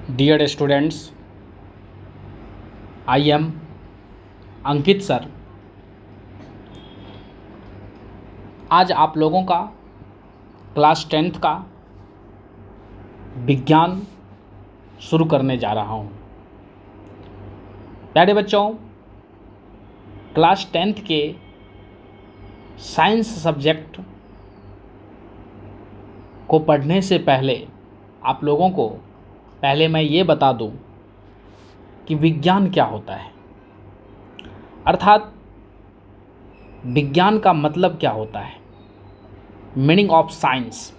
Dear students, I am Ankit sir. आज आप लोगों का क्लास 10th का विज्ञान शुरू करने जा रहा हूँ। प्यारे बच्चों, क्लास 10th के साइंस सब्जेक्ट को पढ़ने से पहले आप लोगों को पहले मैं ये बता दूं कि विज्ञान क्या होता है, अर्थात विज्ञान का मतलब क्या होता है, मीनिंग ऑफ साइंस।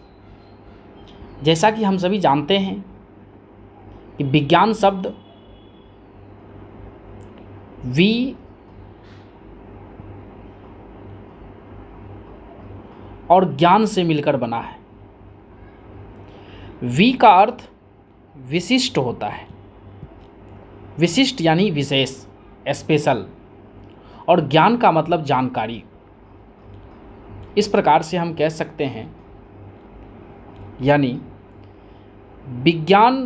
जैसा कि हम सभी जानते हैं कि विज्ञान शब्द वी और ज्ञान से मिलकर बना है। वी का अर्थ विशिष्ट होता है, विशिष्ट यानी विशेष, स्पेशल, और ज्ञान का मतलब जानकारी। इस प्रकार से हम कह सकते हैं, यानी विज्ञान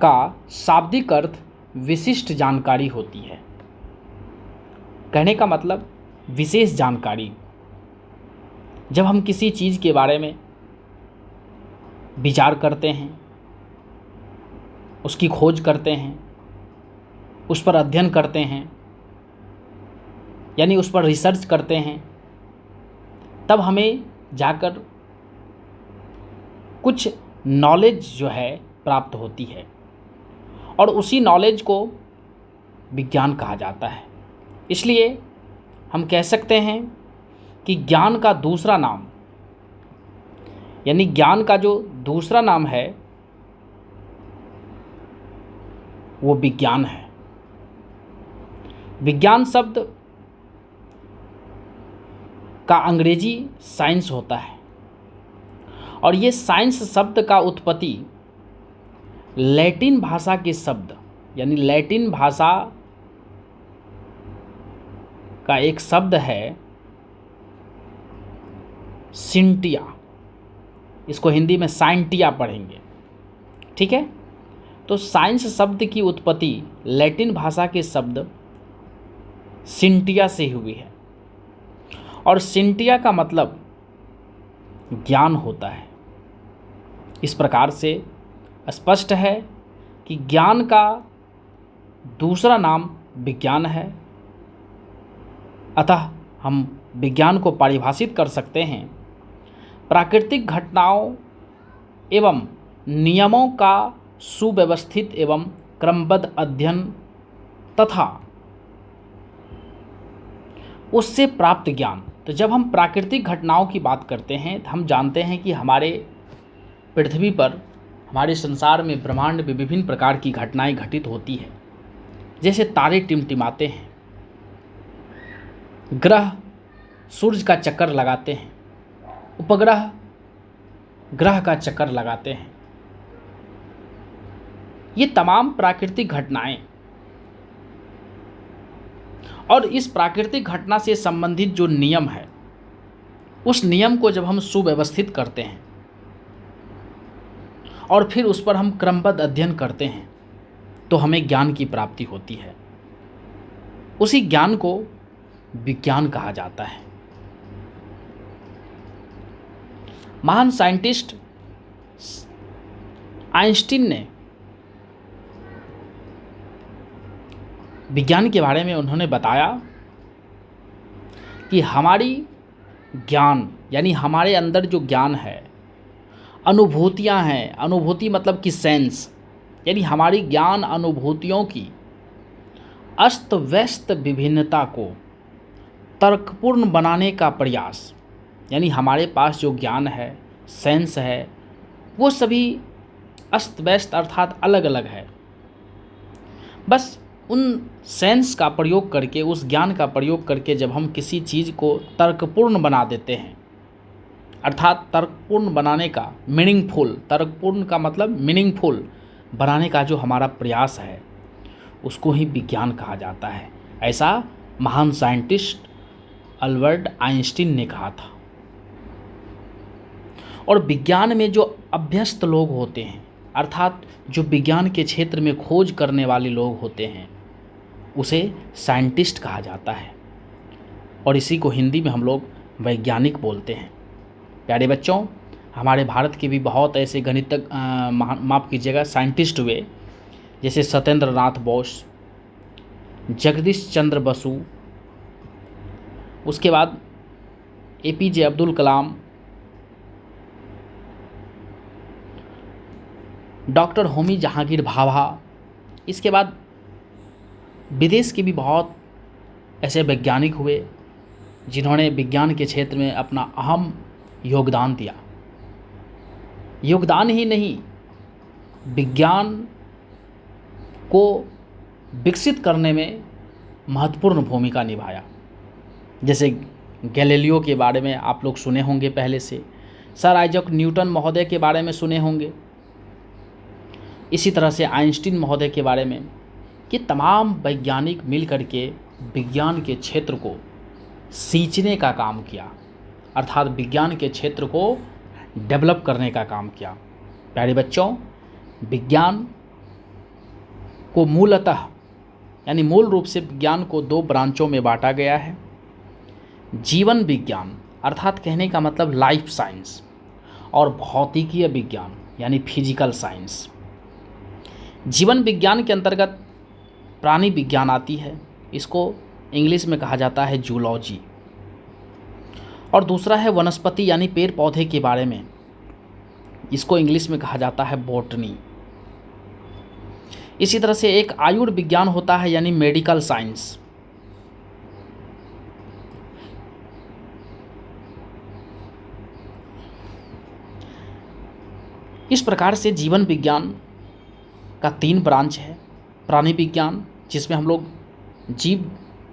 का शाब्दिक अर्थ विशिष्ट जानकारी होती है। कहने का मतलब विशेष जानकारी। जब हम किसी चीज़ के बारे में विचार करते हैं, उसकी खोज करते हैं, उस पर अध्ययन करते हैं, यानी उस पर रिसर्च करते हैं, तब हमें जाकर कुछ नॉलेज जो है प्राप्त होती है, और उसी नॉलेज को विज्ञान कहा जाता है। इसलिए हम कह सकते हैं कि ज्ञान का दूसरा नाम, यानी ज्ञान का जो दूसरा नाम है वो विज्ञान है। विज्ञान शब्द का अंग्रेजी साइंस होता है, और ये साइंस शब्द का उत्पत्ति लैटिन भाषा के शब्द, यानी लैटिन भाषा का एक शब्द है सिंटिया। इसको हिंदी में साइंटिया पढ़ेंगे, ठीक है। तो साइंस शब्द की उत्पत्ति लैटिन भाषा के शब्द सिंटिया से हुई है, और सिंटिया का मतलब ज्ञान होता है। इस प्रकार से स्पष्ट है कि ज्ञान का दूसरा नाम विज्ञान है। अतः हम विज्ञान को परिभाषित कर सकते हैं प्राकृतिक घटनाओं एवं नियमों का सुव्यवस्थित एवं क्रमबद्ध अध्ययन तथा उससे प्राप्त ज्ञान। तो जब हम प्राकृतिक घटनाओं की बात करते हैं, तो हम जानते हैं कि हमारे पृथ्वी पर, हमारे संसार में, ब्रह्मांड में विभिन्न प्रकार की घटनाएं घटित होती है। जैसे तारे टिमटिमाते हैं, ग्रह सूर्य का चक्कर लगाते हैं, उपग्रह ग्रह का चक्कर लगाते हैं। ये तमाम प्राकृतिक घटनाएं, और इस प्राकृतिक घटना से संबंधित जो नियम है, उस नियम को जब हम सुव्यवस्थित करते हैं और फिर उस पर हम क्रमबद्ध अध्ययन करते हैं, तो हमें ज्ञान की प्राप्ति होती है। उसी ज्ञान को विज्ञान कहा जाता है। महान साइंटिस्ट आइंस्टीन ने विज्ञान के बारे में उन्होंने बताया कि हमारी ज्ञान, यानी हमारे अंदर जो ज्ञान है, अनुभूतियां हैं, अनुभूति मतलब कि सेंस, यानी हमारी ज्ञान अनुभूतियों की अस्त व्यस्त विभिन्नता को तर्कपूर्ण बनाने का प्रयास, यानी हमारे पास जो ज्ञान है, सेंस है, वो सभी अस्त व्यस्त अर्थात अलग अलग है। बस उन सेंस का प्रयोग करके, उस ज्ञान का प्रयोग करके जब हम किसी चीज़ को तर्कपूर्ण बना देते हैं, अर्थात तर्कपूर्ण बनाने का, मीनिंगफुल, तर्कपूर्ण का मतलब मीनिंगफुल बनाने का जो हमारा प्रयास है, उसको ही विज्ञान कहा जाता है। ऐसा महान साइंटिस्ट अल्बर्ट आइंस्टीन ने कहा था। और विज्ञान में जो अभ्यस्त लोग होते हैं, अर्थात जो विज्ञान के क्षेत्र में खोज करने वाले लोग होते हैं, उसे साइंटिस्ट कहा जाता है और इसी को हिंदी में हम लोग वैज्ञानिक बोलते हैं। प्यारे बच्चों, हमारे भारत के भी बहुत ऐसे गणितज्ञ माफ़ कीजिएगा साइंटिस्ट हुए, जैसे सत्येंद्र नाथ बोस, जगदीश चंद्र बसु, उसके बाद APJ अब्दुल कलाम, डॉक्टर होमी जहांगीर भाभा। इसके बाद विदेश के भी बहुत ऐसे वैज्ञानिक हुए जिन्होंने विज्ञान के क्षेत्र में अपना अहम योगदान दिया। योगदान ही नहीं, विज्ञान को विकसित करने में महत्वपूर्ण भूमिका निभाया। जैसे गैलीलियो के बारे में आप लोग सुने होंगे पहले से, सर आइजैक न्यूटन महोदय के बारे में सुने होंगे, इसी तरह से आइंस्टीन महोदय के बारे में। कि तमाम वैज्ञानिक मिल करके विज्ञान के क्षेत्र को सींचने का काम किया, अर्थात विज्ञान के क्षेत्र को डेवलप करने का काम किया। प्यारे बच्चों, विज्ञान को मूलतः यानी मूल रूप से विज्ञान को 2 ब्रांचों में बांटा गया है। जीवन विज्ञान अर्थात कहने का मतलब लाइफ साइंस, और भौतिकीय विज्ञान यानी फिजिकल साइंस। जीवन विज्ञान के अंतर्गत प्राणी विज्ञान आती है, इसको इंग्लिश में कहा जाता है जूलॉजी, और दूसरा है वनस्पति यानी पेड़ पौधे के बारे में, इसको इंग्लिश में कहा जाता है बॉटनी। इसी तरह से एक आयुर्विज्ञान होता है यानी मेडिकल साइंस। इस प्रकार से जीवन विज्ञान का 3 ब्रांच है। प्राणी विज्ञान, जिसमें हम लोग जीव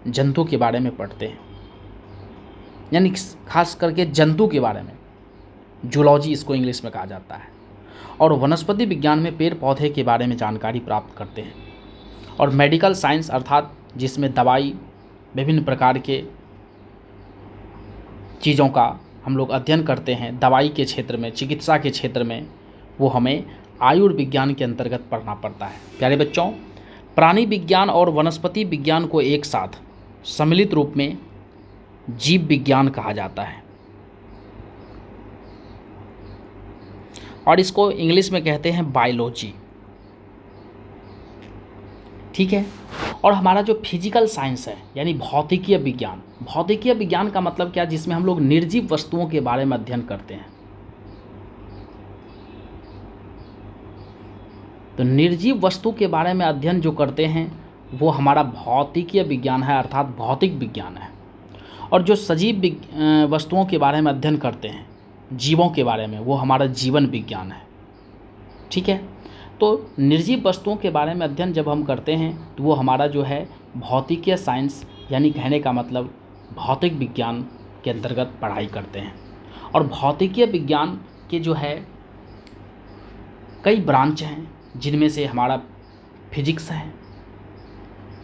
जंतु के बारे में पढ़ते हैं, यानी खास करके जंतु के बारे में, जूलॉजी इसको इंग्लिश में कहा जाता है। और वनस्पति विज्ञान में पेड़ पौधे के बारे में जानकारी प्राप्त करते हैं। और मेडिकल साइंस अर्थात जिसमें दवाई, विभिन्न प्रकार के चीज़ों का हम लोग अध्ययन करते हैं, दवाई के क्षेत्र में, चिकित्सा के क्षेत्र में, वो हमें आयुर्विज्ञान के अंतर्गत पढ़ना पड़ता है। प्यारे बच्चों, प्राणी विज्ञान और वनस्पति विज्ञान को एक साथ सम्मिलित रूप में जीव विज्ञान कहा जाता है, और इसको इंग्लिश में कहते हैं बायोलॉजी। ठीक है। और हमारा जो फिजिकल साइंस है यानी भौतिकीय विज्ञान, भौतिकीय विज्ञान का मतलब क्या, जिसमें हम लोग निर्जीव वस्तुओं के बारे में अध्ययन करते हैं। तो निर्जीव वस्तु के बारे में अध्ययन जो करते हैं वो हमारा भौतिकीय विज्ञान है, अर्थात भौतिक विज्ञान है। और जो सजीव वस्तुओं के बारे में अध्ययन करते हैं, जीवों के बारे में, वो हमारा जीवन विज्ञान है। ठीक है। तो निर्जीव वस्तुओं के बारे में अध्ययन जब हम करते हैं तो वो हमारा जो है भौतिकीय साइंस यानी कहने का मतलब भौतिक विज्ञान के अंतर्गत पढ़ाई करते हैं। और भौतिकीय विज्ञान के जो है कई ब्रांच हैं, जिनमें से हमारा फिजिक्स है,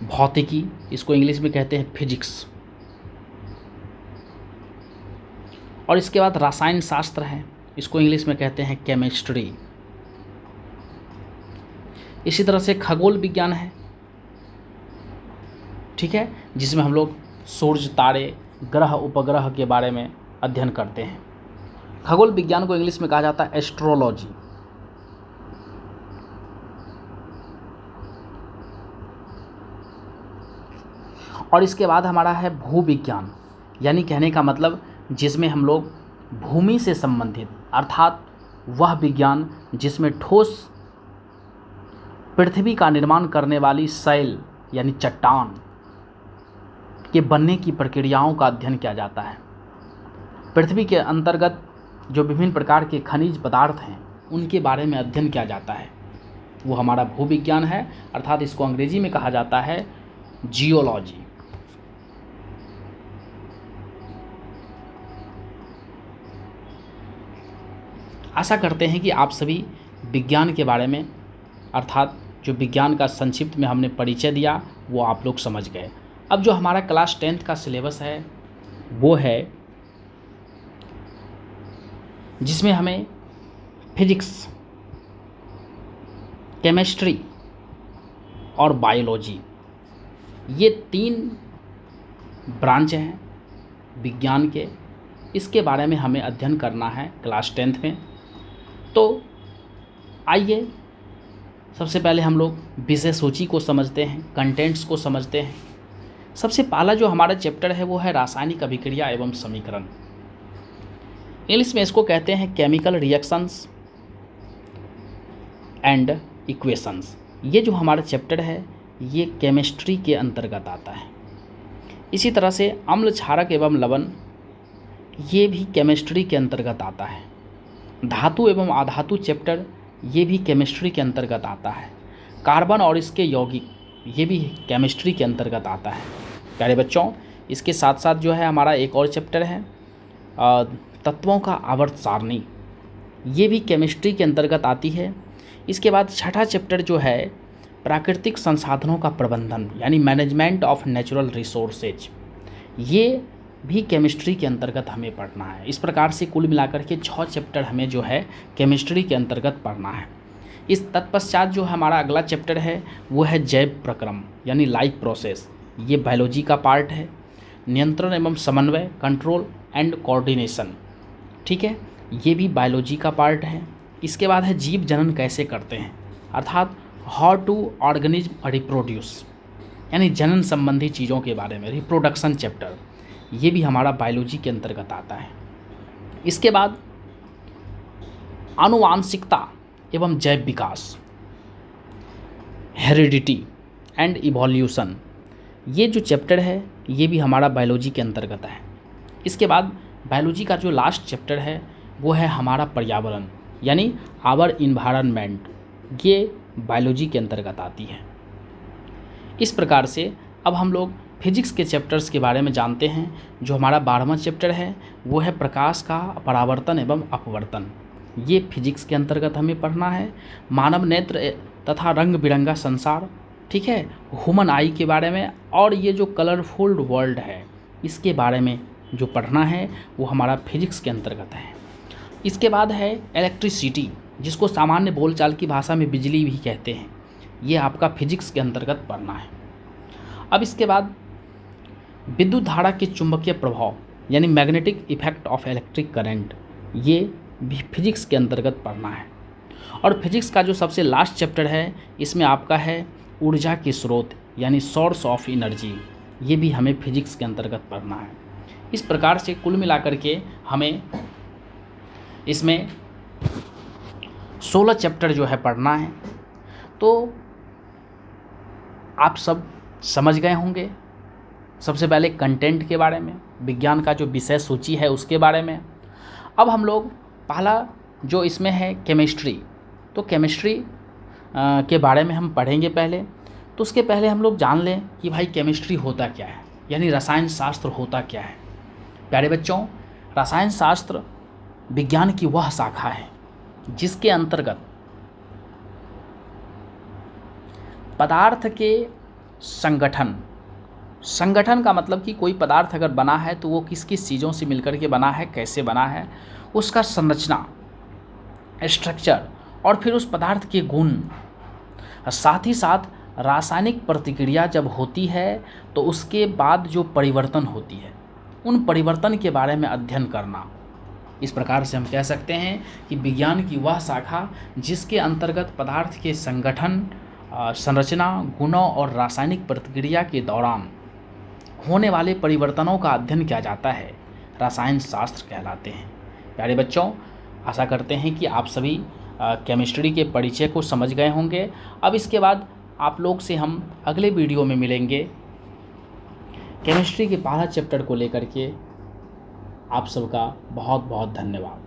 भौतिकी, इसको इंग्लिश में कहते हैं फिजिक्स, और इसके बाद रसायन शास्त्र है, इसको इंग्लिश में कहते हैं केमिस्ट्री। इसी तरह से खगोल विज्ञान है, ठीक है, जिसमें हम लोग सूर्य, तारे, ग्रह, उपग्रह के बारे में अध्ययन करते हैं। खगोल विज्ञान को इंग्लिश में कहा जाता है एस्ट्रोलॉजी। और इसके बाद हमारा है भूविज्ञान, यानी कहने का मतलब जिसमें हम लोग भूमि से संबंधित, अर्थात वह विज्ञान जिसमें ठोस पृथ्वी का निर्माण करने वाली शैल यानी चट्टान के बनने की प्रक्रियाओं का अध्ययन किया जाता है। पृथ्वी के अंतर्गत जो विभिन्न प्रकार के खनिज पदार्थ हैं उनके बारे में अध्ययन किया जाता है, वो हमारा भूविज्ञान है, अर्थात इसको अंग्रेजी में कहा जाता है जियोलॉजी। आशा करते हैं कि आप सभी विज्ञान के बारे में, अर्थात जो विज्ञान का संक्षिप्त में हमने परिचय दिया वो आप लोग समझ गए। अब जो हमारा क्लास 10th का सिलेबस है वो है जिसमें हमें फिजिक्स, केमिस्ट्री और बायोलॉजी, ये 3 ब्रांच हैं विज्ञान के। इसके बारे में हमें अध्ययन करना है क्लास 10th में। तो आइए सबसे पहले हम लोग विषय सूची को समझते हैं, कंटेंट्स को समझते हैं। सबसे पहला जो हमारा चैप्टर है वो है रासायनिक अभिक्रिया एवं समीकरण। इंग्लिश में इसको कहते हैं केमिकल रिएक्शंस एंड इक्वेशंस। ये जो हमारा चैप्टर है ये केमिस्ट्री के अंतर्गत आता है। इसी तरह से अम्ल, क्षारक एवं लवण, ये भी केमिस्ट्री के अंतर्गत आता है। धातु एवं अधातु चैप्टर, ये भी केमिस्ट्री के अंतर्गत आता है। कार्बन और इसके यौगिक, ये भी केमिस्ट्री के अंतर्गत आता है। प्यारे बच्चों, इसके साथ साथ जो है हमारा एक और चैप्टर है तत्वों का आवर्त सारणी, ये भी केमिस्ट्री के अंतर्गत आती है। इसके बाद छठा चैप्टर जो है प्राकृतिक संसाधनों का प्रबंधन, यानी मैनेजमेंट ऑफ नेचुरल रिसोर्सेज, ये भी केमिस्ट्री के अंतर्गत हमें पढ़ना है। इस प्रकार से कुल मिलाकर के 6 चैप्टर हमें जो है केमिस्ट्री के अंतर्गत पढ़ना है। इस तत्पश्चात जो हमारा अगला चैप्टर है वो है जैव प्रक्रम, यानी लाइफ प्रोसेस। ये बायोलॉजी का पार्ट है। नियंत्रण एवं समन्वय, कंट्रोल एंड कोऑर्डिनेशन, ठीक है, ये भी बायोलॉजी का पार्ट है। इसके बाद है जीव जनन कैसे करते हैं, अर्थात हाउ टू ऑर्गेनिज्म रिप्रोड्यूस, यानी जनन संबंधी चीज़ों के बारे में, रिप्रोडक्शन चैप्टर, ये भी हमारा बायोलॉजी के अंतर्गत आता है। इसके बाद आनुवांशिकता एवं जैव विकास, हेरिडिटी एंड इवोल्यूशन, ये जो चैप्टर है ये भी हमारा बायोलॉजी के अंतर्गत है। इसके बाद बायोलॉजी का जो लास्ट चैप्टर है वो है हमारा पर्यावरण, यानी आवर इन्वायरमेंट, ये बायोलॉजी के अंतर्गत आती है। इस प्रकार से अब हम लोग फिजिक्स के चैप्टर्स के बारे में जानते हैं। जो हमारा 12वां चैप्टर है वो है प्रकाश का परावर्तन एवं अपवर्तन, ये फिजिक्स के अंतर्गत हमें पढ़ना है। मानव नेत्र तथा रंग बिरंगा संसार, ठीक है, ह्यूमन आई के बारे में, और ये जो कलरफुल वर्ल्ड है इसके बारे में जो पढ़ना है वो हमारा फिजिक्स के अंतर्गत है। इसके बाद है इलेक्ट्रिसिटी, जिसको सामान्य बोलचाल की भाषा में बिजली भी कहते हैं, ये आपका फिजिक्स के अंतर्गत पढ़ना है। अब इसके बाद विद्युत धारा के चुंबकीय प्रभाव, यानी magnetic effect of electric current, ये भी फिजिक्स के अंतर्गत पढ़ना है। और फिजिक्स का जो सबसे लास्ट चैप्टर है इसमें आपका है ऊर्जा के स्रोत, यानी सोर्स ऑफ एनर्जी, ये भी हमें फिजिक्स के अंतर्गत पढ़ना है। इस प्रकार से कुल मिलाकर के हमें इसमें 16 चैप्टर जो है पढ़ना है। तो आप सब समझ गए होंगे सबसे पहले कंटेंट के बारे में, विज्ञान का जो विषय सूची है उसके बारे में। अब हम लोग पहला जो इसमें है केमिस्ट्री, तो केमिस्ट्री के बारे में हम पढ़ेंगे पहले। तो उसके पहले हम लोग जान लें कि भाई केमिस्ट्री होता क्या है, यानी रसायन शास्त्र होता क्या है। प्यारे बच्चों, रसायन शास्त्र विज्ञान की वह शाखा है जिसके अंतर्गत पदार्थ के संगठन का मतलब कि कोई पदार्थ अगर बना है तो वो किस किस चीज़ों से मिलकर के बना है, कैसे बना है, उसका संरचना, स्ट्रक्चर, और फिर उस पदार्थ के गुण, साथ ही साथ रासायनिक प्रतिक्रिया जब होती है तो उसके बाद जो परिवर्तन होती है उन परिवर्तन के बारे में अध्ययन करना। इस प्रकार से हम कह सकते हैं कि विज्ञान की वह शाखा जिसके अंतर्गत पदार्थ के संगठन, संरचना, गुणों और रासायनिक प्रतिक्रिया के दौरान होने वाले परिवर्तनों का अध्ययन किया जाता है, रसायन शास्त्र कहलाते हैं। प्यारे बच्चों, आशा करते हैं कि आप सभी केमिस्ट्री के परिचय को समझ गए होंगे। अब इसके बाद आप लोग से हम अगले वीडियो में मिलेंगे केमिस्ट्री के पहला चैप्टर को लेकर के। आप सबका बहुत बहुत धन्यवाद।